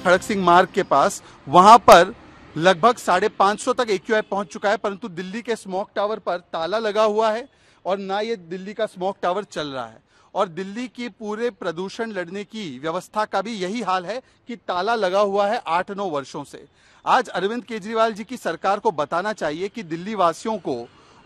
खड़क सिंह मार्ग के पास, वहां पर लगभग 550 तक AQI पहुंच चुका है, परंतु दिल्ली के स्मोक टावर पर ताला लगा हुआ है और ना ये दिल्ली का स्मोक टावर चल रहा है। और दिल्ली की पूरे प्रदूषण लड़ने की व्यवस्था का भी यही हाल है कि ताला लगा हुआ है 8-9 वर्षों से। आज अरविंद केजरीवाल जी की सरकार को बताना चाहिए कि दिल्ली वासियों को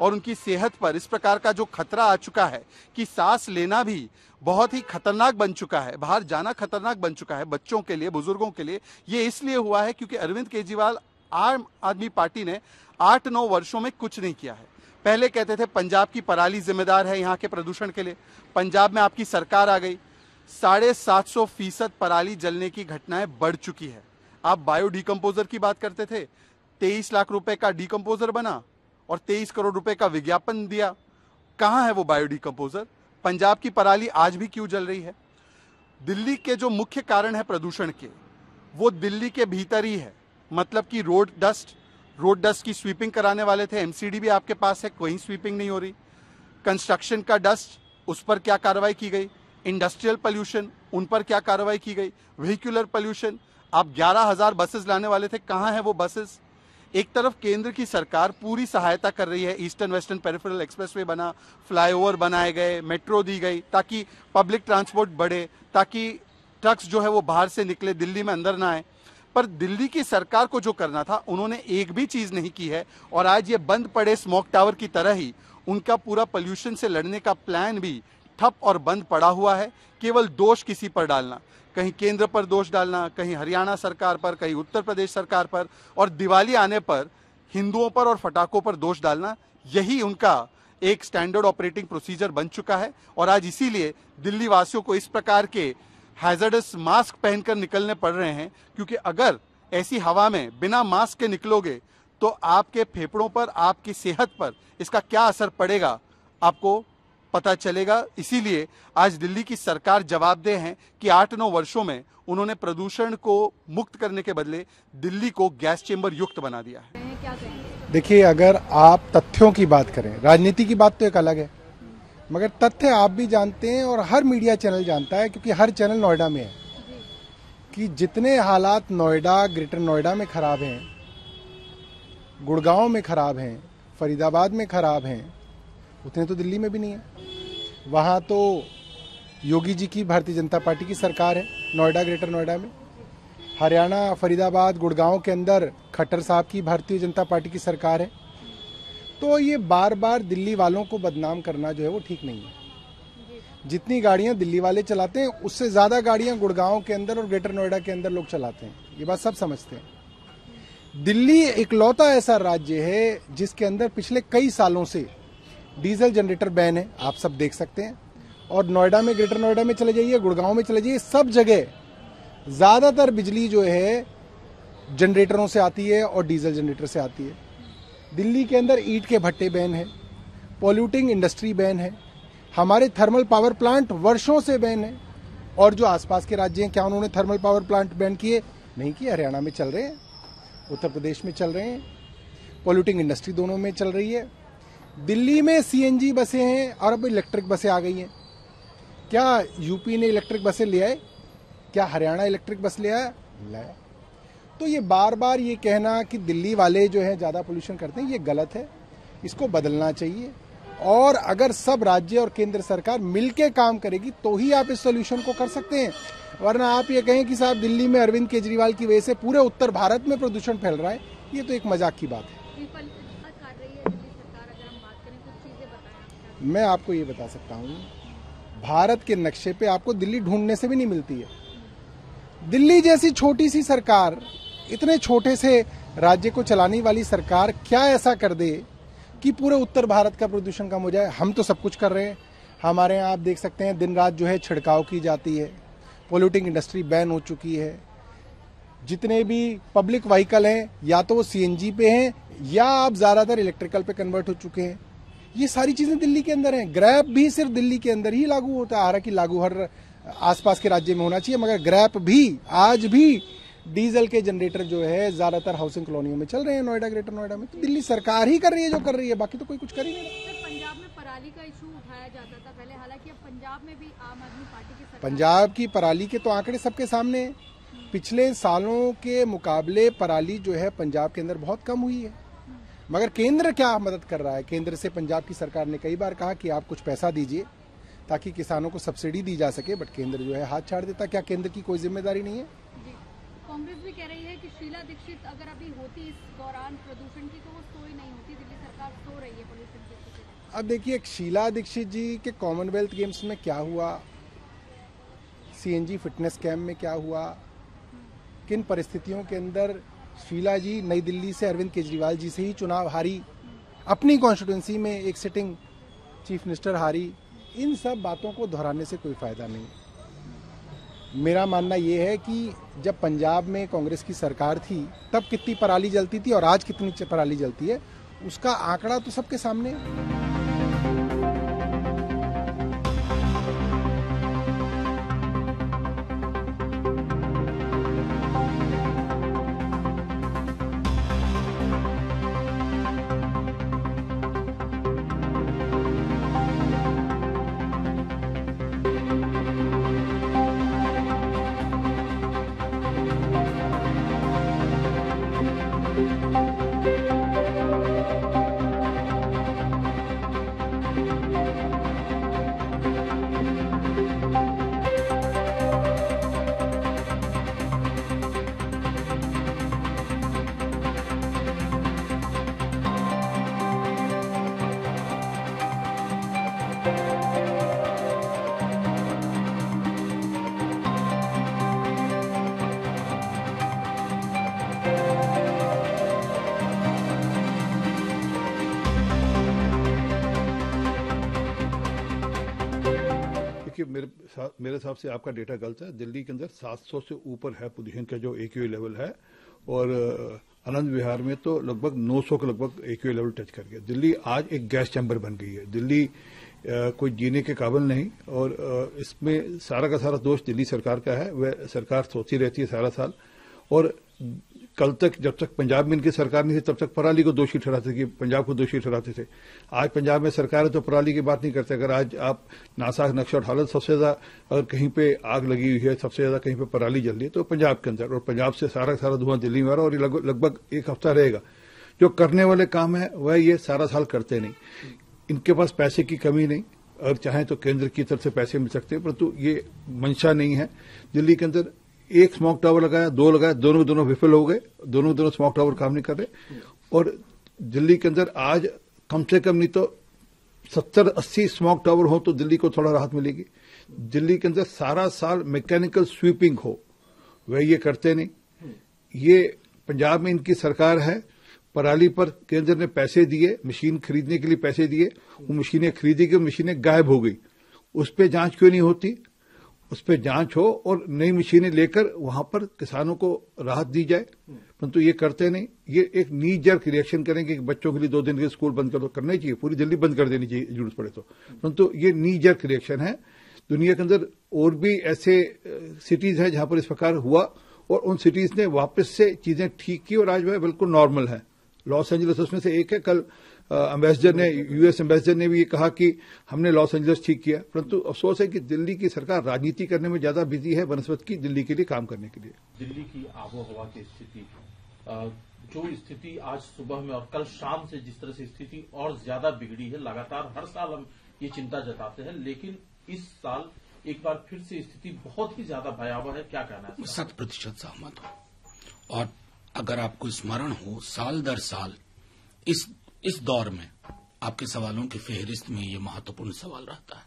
और उनकी सेहत पर इस प्रकार का जो खतरा आ चुका है कि सांस लेना भी बहुत ही खतरनाक बन चुका है, बाहर जाना खतरनाक बन चुका है बच्चों के लिए, बुजुर्गों के लिए। ये इसलिए हुआ है क्योंकि अरविंद केजरीवाल आम आदमी पार्टी ने 8-9 वर्षों में कुछ नहीं किया है। पहले कहते थे पंजाब की पराली जिम्मेदार है यहाँ के प्रदूषण के लिए। पंजाब में आपकी सरकार आ गई, 750% पराली जलने की घटनाएं बढ़ चुकी है। आप बायो डिकम्पोजर की बात करते थे, 23 लाख रुपए का डिकम्पोजर बना और 23 करोड़ रुपए का विज्ञापन दिया। कहां है वो बायो डिकम्पोजर? पंजाब की पराली आज भी क्यों जल रही है? दिल्ली के जो मुख्य कारण है प्रदूषण के, वो दिल्ली के भीतर ही है। मतलब कि रोड डस्ट की स्वीपिंग कराने वाले थे, MCD भी आपके पास है, कोई स्वीपिंग नहीं हो रही। कंस्ट्रक्शन का डस्ट, उस पर क्या कार्रवाई की गई? इंडस्ट्रियल पोल्यूशन, उन पर क्या कार्रवाई की गई? व्हीक्यूलर पोल्यूशन, आप 11,000 बसेस लाने वाले थे, कहां है वो बसेस? एक तरफ केंद्र की सरकार पूरी सहायता कर रही है, ईस्टर्न वेस्टर्न पेरिफेरल एक्सप्रेसवे बना, फ्लाईओवर बनाए गए, मेट्रो दी गई ताकि पब्लिक ट्रांसपोर्ट बढ़े, ताकि ट्रक्स जो है वो बाहर से निकले, दिल्ली में अंदर ना आए। पर दिल्ली की सरकार को जो करना था उन्होंने एक भी चीज नहीं की है। और आज ये बंद पड़े स्मोक टावर की तरह ही उनका पूरा पोल्यूशन से लड़ने का प्लान भी ठप और बंद पड़ा हुआ है। केवल दोष किसी पर डालना, कहीं केंद्र पर दोष डालना, कहीं हरियाणा सरकार पर, कहीं उत्तर प्रदेश सरकार पर, और दिवाली आने पर हिंदुओं पर और फटाकों पर दोष डालना, यही उनका एक स्टैंडर्ड ऑपरेटिंग प्रोसीजर बन चुका है। और आज इसीलिए दिल्ली वासियों को इस प्रकार के हैजर्डस मास्क पहनकर निकलने पड़ रहे हैं, क्योंकि अगर ऐसी हवा में बिना मास्क के निकलोगे तो आपके फेफड़ों पर, आपकी सेहत पर इसका क्या असर पड़ेगा आपको पता चलेगा। इसीलिए आज दिल्ली की सरकार जवाबदेह है कि 8-9 वर्षों में उन्होंने प्रदूषण को मुक्त करने के बदले दिल्ली को गैस चेंबर युक्त बना दिया है। देखिए, अगर आप तथ्यों की बात करें, राजनीति की बात तो एक अलग है, मगर तथ्य आप भी जानते हैं और हर मीडिया चैनल जानता है, क्योंकि हर चैनल नोएडा में है, कि जितने हालात नोएडा, ग्रेटर नोएडा में खराब हैं, गुड़गांव में खराब हैं, फरीदाबाद में खराब हैं, उतने तो दिल्ली में भी नहीं है। वहाँ तो योगी जी की भारतीय जनता पार्टी की सरकार है नोएडा, ग्रेटर नोएडा में। हरियाणा, फरीदाबाद, गुड़गांव के अंदर खट्टर साहब की भारतीय जनता पार्टी की सरकार है। तो ये बार बार दिल्ली वालों को बदनाम करना जो है वो ठीक नहीं है। जितनी गाड़ियां दिल्ली वाले चलाते हैं उससे ज्यादा गाड़ियां गुड़गांव के अंदर और ग्रेटर नोएडा के अंदर लोग चलाते हैं, ये बात सब समझते हैं। दिल्ली इकलौता ऐसा राज्य है जिसके अंदर पिछले कई सालों से डीजल जनरेटर बैन है, आप सब देख सकते हैं। और नोएडा में, ग्रेटर नोएडा में चले जाइए, गुड़गांव में चले जाइए, सब जगह ज्यादातर बिजली जो है जनरेटरों से आती है और डीजल जनरेटर से आती है। दिल्ली के अंदर ईंट के भट्टे बैन है, पॉल्यूटिंग इंडस्ट्री बैन है, हमारे थर्मल पावर प्लांट वर्षों से बैन है। और जो आसपास के राज्य हैं, क्या उन्होंने थर्मल पावर प्लांट बैन किए? नहीं किए। हरियाणा में चल रहे हैं, उत्तर प्रदेश में चल रहे हैं, पॉल्यूटिंग इंडस्ट्री दोनों में चल रही है। दिल्ली में CNG बसें हैं और अब इलेक्ट्रिक बसें आ गई हैं। क्या यूपी ने इलेक्ट्रिक बसें ले आए? क्या हरियाणा इलेक्ट्रिक बस ले आया? लाया। तो ये बार बार ये कहना कि दिल्ली वाले जो है ज्यादा पोल्यूशन करते हैं, ये गलत है, इसको बदलना चाहिए। और अगर सब राज्य और केंद्र सरकार मिलके काम करेगी तो ही आप इस सोल्यूशन को कर सकते हैं। वरना आप ये कहें कि साहब दिल्ली में अरविंद केजरीवाल की वजह से पूरे उत्तर भारत में प्रदूषण फैल रहा है, ये तो एक मजाक की बात है। मैं आपको ये बता सकता हूँ, भारत के नक्शे पे आपको दिल्ली ढूंढने से भी नहीं मिलती है। दिल्ली जैसी छोटी सी सरकार, इतने छोटे से राज्य को चलाने वाली सरकार क्या ऐसा कर दे कि पूरे उत्तर भारत का प्रदूषण कम हो जाए? हम तो सब कुछ कर रहे हैं। हमारे यहाँ आप देख सकते हैं दिन रात जो है छिड़काव की जाती है, पॉल्यूटिंग इंडस्ट्री बैन हो चुकी है। जितने भी पब्लिक व्हीकल हैं या तो वो CNG पे हैं या आप ज्यादातर इलेक्ट्रिकल पे कन्वर्ट हो चुके हैं। ये सारी चीजें दिल्ली के अंदर हैं। ग्रैप भी सिर्फ दिल्ली के अंदर ही लागू होता है, हालांकि लागू हर आसपास के राज्य में होना चाहिए, मगर ग्रैप भी आज भी डीजल के जनरेटर जो है ज्यादातर हाउसिंग कॉलोनियों में चल रहे हैं नोएडा, ग्रेटर नोएडा में। तो दिल्ली सरकार ही कर रही है जो कर रही है, बाकी तो कोई कुछ कर ही नहीं रहा। पंजाब में पराली का इशू उठाया जाता था पहले, हालांकि अब पंजाब में भी आम आदमी पार्टी की सरकार। पंजाब की पराली के तो आंकड़े सबके सामने हैं। पिछले सालों के मुकाबले पराली जो है पंजाब के अंदर बहुत कम हुई है। मगर केंद्र क्या मदद कर रहा है? केंद्र से पंजाब की सरकार ने कई बार कहा कि आप कुछ पैसा दीजिए ताकि किसानों को सब्सिडी दी जा सके, बट केंद्र जो है हाथ छाड़ देता। क्या केंद्र की कोई जिम्मेदारी नहीं है? कांग्रेस भी कह रही है कि शीला दीक्षित अगर अभी होती इस दौरान प्रदूषण की तो वो सो ही नहीं होती, दिल्ली सरकार सो रही है पोल्यूशन की वजह से। अब देखिए, शीला दीक्षित जी के कॉमनवेल्थ गेम्स में क्या हुआ, सीएनजी फिटनेस कैंप में क्या हुआ, किन परिस्थितियों के अंदर शीला जी नई दिल्ली से अरविंद केजरीवाल जी से ही चुनाव हारी, अपनी कॉन्स्टिट्यूंसी में एक सिटिंग चीफ मिनिस्टर हारी, इन सब बातों को दोहराने से कोई फायदा नहीं। मेरा मानना यह है कि जब पंजाब में कांग्रेस की सरकार थी तब कितनी पराली जलती थी और आज कितनी पराली जलती है, उसका आंकड़ा तो सबके सामने है। कि मेरे हिसाब से आपका डेटा गलत है। दिल्ली के अंदर 700 से ऊपर है पोल्यूशन का जो एक्यूआई लेवल है, और आनंद विहार में तो लगभग 900 के लगभग एक्यूआई लेवल टच कर गया। दिल्ली आज एक गैस चैम्बर बन गई है। दिल्ली कोई जीने के काबिल नहीं, और इसमें सारा का सारा दोष दिल्ली सरकार का है। वह सरकार सोचती रहती है सारा साल, और कल तक जब तक पंजाब में इनकी सरकार नहीं थी तब तक पराली को दोषी ठहराते थे, पंजाब को दोषी ठहराते थे। आज पंजाब में सरकार है तो पराली की बात नहीं करते। अगर आज आप नासाक नक्शा उठा लो, सबसे ज्यादा अगर कहीं पे आग लगी हुई है, सबसे ज्यादा कहीं पे पराली जल रही है तो पंजाब के अंदर, और पंजाब से सारा का सारा धुआं दिल्ली में आ रहा है, और ये लगभग एक हफ्ता रहेगा। जो करने वाले काम है वह ये सारा साल करते नहीं। इनके पास पैसे की कमी नहीं, और चाहे तो केंद्र की तरफ से पैसे मिल सकते हैं, परंतु ये मंशा नहीं है। दिल्ली के अंदर एक स्मोक टावर लगाया, दो लगाया, दोनों विफल हो गए, दोनों स्मोक टावर काम नहीं कर रहे। और दिल्ली के अंदर आज कम से कम नहीं तो 70-80 स्मोक टावर हो तो दिल्ली को थोड़ा राहत मिलेगी। दिल्ली के अंदर सारा साल मैकेनिकल स्वीपिंग हो, वह ये करते नहीं। ये पंजाब में इनकी सरकार है, पराली पर केंद्र ने पैसे दिए, मशीन खरीदने के लिए पैसे दिए, वो मशीनें खरीदी गई, मशीनें गायब हो गई। उस पर जांच क्यों नहीं होती? उस पर जांच हो और नई मशीनें लेकर वहां पर किसानों को राहत दी जाए, परंतु ये करते नहीं। ये एक नी जर्क रिएक्शन करेंगे कि बच्चों के लिए 2 दिन के स्कूल बंद कर दो, करना ही चाहिए, पूरी दिल्ली बंद कर देनी चाहिए जरूरत पड़े तो, परंतु ये नी जर्क रिएक्शन है। दुनिया के अंदर और भी ऐसे सिटीज हैं जहां पर इस प्रकार हुआ, और उन सिटीज ने वापस से चीजें ठीक की और आज वह बिल्कुल नॉर्मल है। लॉस एंजलिस उसमें से एक है। कल एम्बेसडर ने, यूएस एम्बेसडर ने भी ये कहा कि हमने लॉस एंजलिस ठीक किया, परंतु अफसोस है कि दिल्ली की सरकार राजनीति करने में ज्यादा बिजी है बनस्पत की दिल्ली के लिए काम करने के लिए। दिल्ली की आबोहवा की स्थिति, जो स्थिति आज सुबह में और कल शाम से जिस तरह से स्थिति और ज्यादा बिगड़ी है, लगातार हर साल हम ये चिंता जताते हैं, लेकिन इस साल एक बार फिर से स्थिति बहुत ही ज्यादा भयावह है। क्या कहना है? 100% सहमत हूं। और अगर आपको स्मरण हो, साल दर साल इस दौर में आपके सवालों की फेहरिस्त में ये महत्वपूर्ण सवाल रहता है।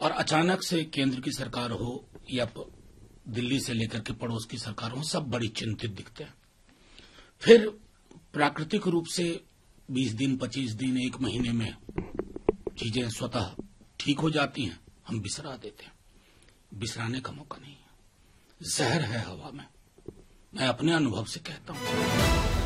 और अचानक से केंद्र की सरकार हो या दिल्ली से लेकर के पड़ोस की सरकार हो, सब बड़ी चिंतित दिखते हैं। फिर प्राकृतिक रूप से 20 दिन, 25 दिन, 1 महीने में चीजें स्वतः ठीक हो जाती हैं, हम बिसरा देते हैं। बिसराने का मौका नहीं है, जहर है हवा में। मैं अपने अनुभव से कहता हूं।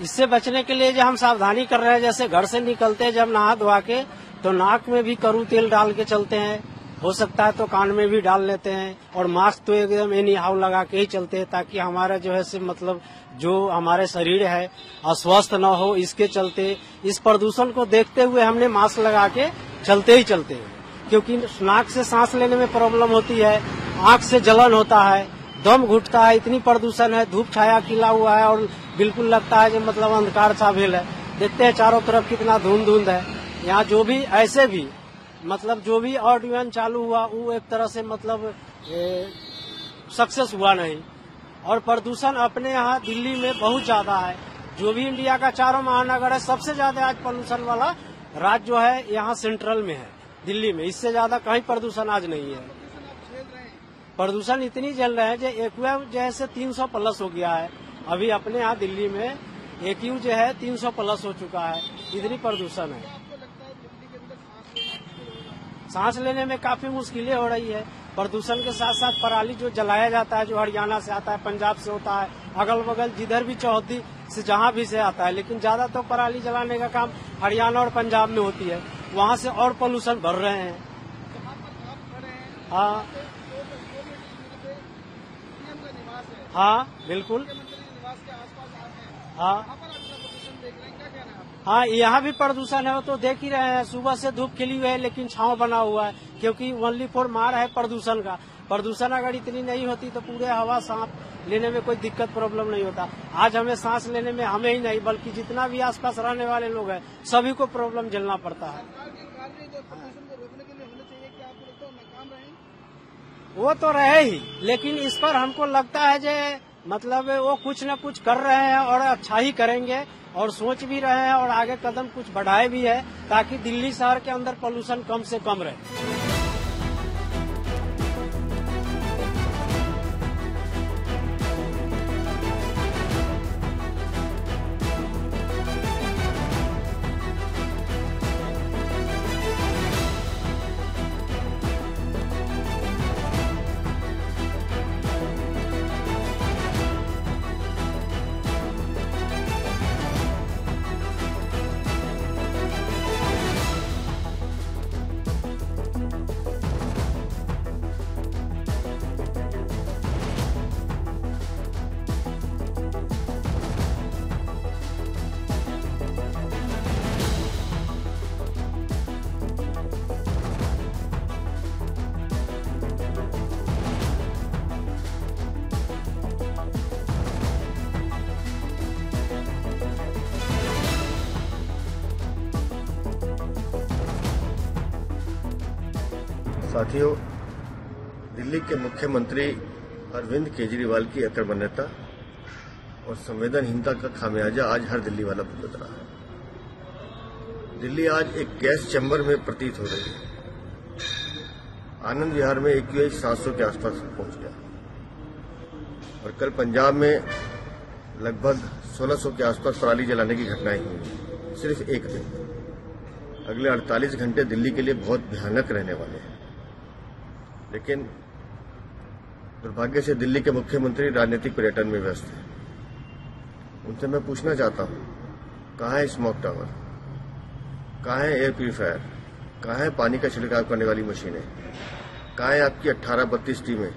इससे बचने के लिए जो हम सावधानी कर रहे हैं, जैसे घर से निकलते हैं जब नहा धोवा के, तो नाक में भी करू तेल डाल के चलते हैं, हो सकता है तो कान में भी डाल लेते हैं, और मास्क तो एकदम एनी हाउ लगा के ही चलते हैं, ताकि हमारा जो है मतलब जो हमारे शरीर है अस्वस्थ न हो। इसके चलते इस प्रदूषण को देखते हुए हमने मास्क लगा के चलते ही चलते हैं, क्योंकि नाक से सांस लेने में प्रॉब्लम होती है, आंख से जलन होता है, दम घुटता है, इतनी प्रदूषण है, धूप छाया खिला हुआ है और बिल्कुल लगता है जो मतलब अंधकार सा भेल है। देखते हैं चारों तरफ कितना धुंध है। यहाँ जो भी ऐसे भी मतलब जो भी ऑडियन चालू हुआ वो एक तरह से मतलब सक्सेस हुआ नहीं। और प्रदूषण अपने यहाँ दिल्ली में बहुत ज्यादा है। जो भी इंडिया का चारों महानगर है, सबसे ज्यादा आज पोल्यूशन वाला राज्य जो है यहाँ सेंट्रल में है, दिल्ली में। इससे ज्यादा कहीं प्रदूषण आज नहीं है। प्रदूषण इतनी जल रहे हैं जो एक्यू जैसे 300 प्लस हो गया है। अभी अपने यहाँ दिल्ली में एक्यू जो है 300 प्लस हो चुका है, इतनी प्रदूषण है। सांस लेने में काफी मुश्किलें हो रही है। प्रदूषण के साथ साथ पराली जो जलाया जाता है, जो हरियाणा से आता है, पंजाब से होता है, अगल बगल जिधर भी चौहद्दी से जहाँ भी से आता है, लेकिन ज्यादा तो पराली जलाने का काम हरियाणा और पंजाब में होती है। वहाँ से और पोल्यूशन भर रहे हैं। हाँ हाँ बिल्कुल। हाँ यहाँ भी प्रदूषण है, वो तो देख ही रहे हैं। सुबह से धूप खिली हुई है लेकिन छांव बना हुआ है, क्योंकि ओनली फॉर मार है प्रदूषण का। प्रदूषण अगर इतनी नहीं होती तो पूरे हवा सांस लेने में कोई दिक्कत प्रॉब्लम नहीं होता। आज हमें सांस लेने में हमें ही नहीं बल्कि जितना भी आसपास रहने वाले लोग हैं सभी को प्रॉब्लम झेलना पड़ता है। वो तो रहे ही, लेकिन इस पर हमको लगता है जो मतलब वो कुछ न कुछ कर रहे हैं और अच्छा ही करेंगे, और सोच भी रहे हैं और आगे कदम कुछ बढ़ाए भी है, ताकि दिल्ली शहर के अंदर पोल्यूशन कम से कम रहे। साथियों, दिल्ली के मुख्यमंत्री अरविंद केजरीवाल की अकर्मण्यता और संवेदनहीनता का खामियाजा आज हर दिल्ली वाला भुगत रहा है। दिल्ली आज एक गैस चैम्बर में प्रतीत हो रही है। आनंद विहार में एक्यूआई 700 के आसपास पहुंच गया, और कल पंजाब में लगभग 1600 के आसपास पराली जलाने की घटनाएं हुई, सिर्फ एक दिन। अगले 48 घंटे दिल्ली के लिए बहुत भयानक रहने वाले हैं। लेकिन दुर्भाग्य से दिल्ली के मुख्यमंत्री राजनीतिक पर्यटन में व्यस्त हैं। उनसे मैं पूछना चाहता हूं, कहाँ है स्मोक टावर, कहाँ है एयर प्यूरिफायर, कहाँ है पानी का छिड़काव करने वाली मशीनें, कहाँ है आपकी 1832 टीमें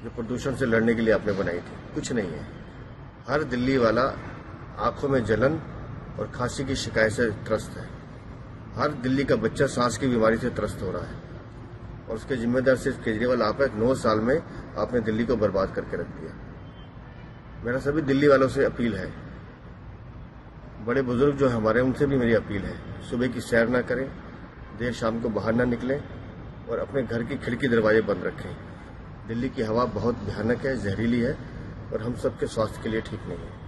जो प्रदूषण से लड़ने के लिए आपने बनाई थी? कुछ नहीं है। हर दिल्ली वाला आंखों में जलन और खांसी की शिकायत से त्रस्त है। हर दिल्ली का बच्चा सांस की बीमारी से त्रस्त हो रहा है, और उसके जिम्मेदार सिर्फ केजरीवाल आप है। 9 साल में आपने दिल्ली को बर्बाद करके रख दिया। मेरा सभी दिल्ली वालों से अपील है, बड़े बुजुर्ग जो हमारे, उनसे भी मेरी अपील है, सुबह की सैर ना करें, देर शाम को बाहर ना निकलें, और अपने घर की खिड़की दरवाजे बंद रखें। दिल्ली की हवा बहुत भयानक है, जहरीली है, और हम सबके स्वास्थ्य के लिए ठीक नहीं है।